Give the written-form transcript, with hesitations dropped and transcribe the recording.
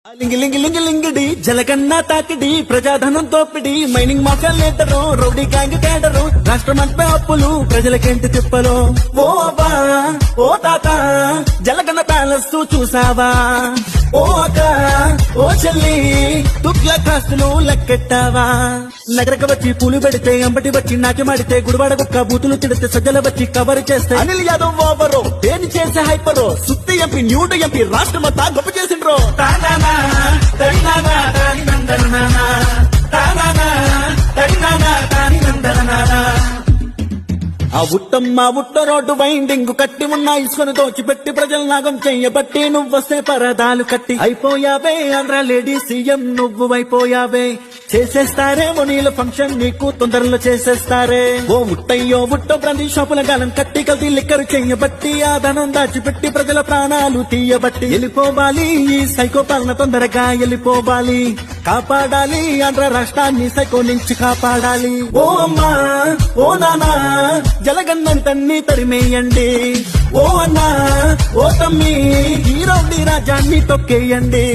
లింగిడి జలకన్నా తాకిడి ప్రజాధనం తోపిడి mining mafia leader rowdy gang cadre రాష్ట్రమంతా అప్పులు ప్రజలకేంటి తిప్పలు ఓ అబ్బా ఓ తాత జలకన్న ప్యాలెస్ చూసావా ఓ అక్క ఓ చెల్లి తుగ్ల కాస్తులు లెక్కెట్టావా నగరక వచ్చి పూలు పెడితే అంబటి వచ్చి నాట్యమాడితే గుడివాడ కుక్క బూతులు తిడితే సజ్జల వచ్చి కవర్ చేస్తే అనిల్ యాదవ్ ఓవరు పేరు చేసే హైపరు సుత్తి ఎంపీ న్యూటు ఎంపీ రాష్ట్రమంతా గొప్ప చేసిండ్రు ఆ ఉట్టమ్మ ఉట్ట రోడ్డు వైండింగ్ కట్టి ఉన్న ఇసుకొని దోచిపెట్టి ప్రజలు నాగం చెయ్యబట్టి నువ్వొస్తే పరదాలు కట్టి అయిపోయావే ఆంధ్ర లేడీ సీఎం నువ్వు అయిపోయావే చేసేస్తారేమో నీళ్ళ ఫంక్షన్ నీకు తొందరలో చేసేస్తారే ఓ ఉట్టయ్యో ఉట్టో బ్రాంతి షాపుల గాలం కట్టి కల్తీ లిక్కరు చెయ్యబట్టి ఆ ధనం దాచిపెట్టి ప్రజల ప్రాణాలు తీయబట్టి వెళ్ళిపోవాలి ఈ సైకో పాలన తొందరగా వెళ్ళిపోవాలి కాపాడాలి ఆంధ్ర రాష్ట్రాన్ని సైకో నుంచి కాపాడాలి ఓ అమ్మా ఓ నానా జలగన్నంతన్ని తరిమేయండి ఓ అన్నా ఓ తమ్మి హీరో రాజాన్ని తొక్కేయండి